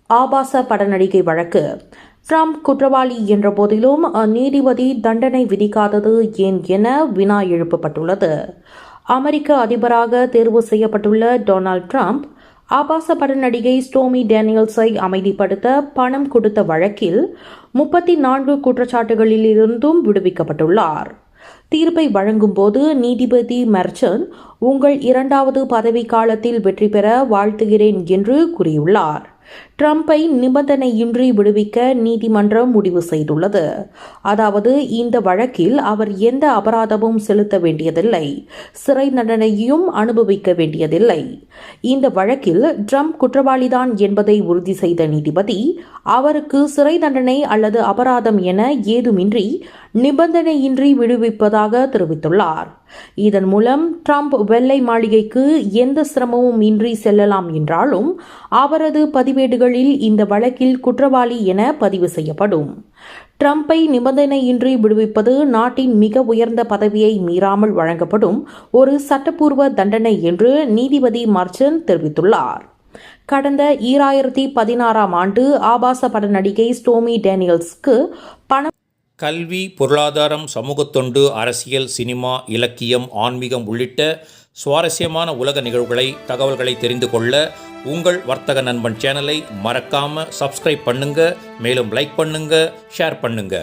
ஆபாச பட நடிகை வழக்கு. ட்ரம்ப் குற்றவாளி என்ற போதிலும் நீதிபதி தண்டனை விதிக்காதது ஏன் என வினா எழுப்பப்பட்டுள்ளது. அமெரிக்க அதிபராக தேர்வு செய்யப்பட்டுள்ள டொனால்ட் ட்ரம்ப் ஆபாச பட நடிகை ஸ்டோமி டேனியல்ஸை அமைதிப்படுத்த பணம் கொடுத்த வழக்கில் 34 குற்றச்சாட்டுகளிலிருந்தும் விடுவிக்கப்பட்டுள்ளார். தீர்ப்பை வழங்கும்போது நீதிபதி மெர்ச்சன் உங்கள் 2வது பதவிக்காலத்தில் வெற்றி பெற வாழ்த்துகிறேன் என்று கூறியுள்ளார். ட்ரம்பை நிபந்தனையின்றி விடுவிக்க நீதிமன்றம் முடிவு செய்துள்ளது. அதாவது இந்த வழக்கில் அவர் எந்த அபராதமும் செலுத்த வேண்டியதில்லை, சிறை தண்டனையும் அனுபவிக்க வேண்டியதில்லை. இந்த வழக்கில் ட்ரம்ப் குற்றவாளிதான் என்பதை உறுதி செய்த நீதிபதி அவருக்கு சிறை தண்டனை அல்லது அபராதம் என ஏதுமின்றி நிபந்தனையின்றி விடுவிப்பதாக தெரிவித்துள்ளார். இதன் மூலம் ட்ரம்ப் வெள்ளை மாளிகைக்கு எந்த சிரமமும் இன்றி செல்லலாம் என்றாலும் அவரது பதிவேடுகளில் இந்த வழக்கில் குற்றவாளி என பதிவு செய்யப்படும். ட்ரம்பை நிபந்தனையின்றி விடுவிப்பது நாட்டின் மிக உயர்ந்த பதவியை மீறாமல் வழங்கப்படும் ஒரு சட்டப்பூர்வ தண்டனை என்று நீதிபதி மர்ச்சன் தெரிவித்துள்ளார். கடந்த 2016ஆம் ஆண்டு ஆபாச பட நடிகை ஸ்டோமி டேனியல்ஸ்க்கு பணம் கல்வி, பொருளாதாரம், சமூகத்தொண்டு, அரசியல், சினிமா, இலக்கியம், ஆன்மீகம் உள்ளிட்ட சுவாரஸ்யமான உலக நிகழ்வுகளை, தகவல்களை தெரிந்து கொள்ள உங்கள் வர்த்தக நண்பன் சேனலை மறக்காம சப்ஸ்கிரைப் பண்ணுங்க. மேலும் லைக் பண்ணுங்க, ஷேர் பண்ணுங்க.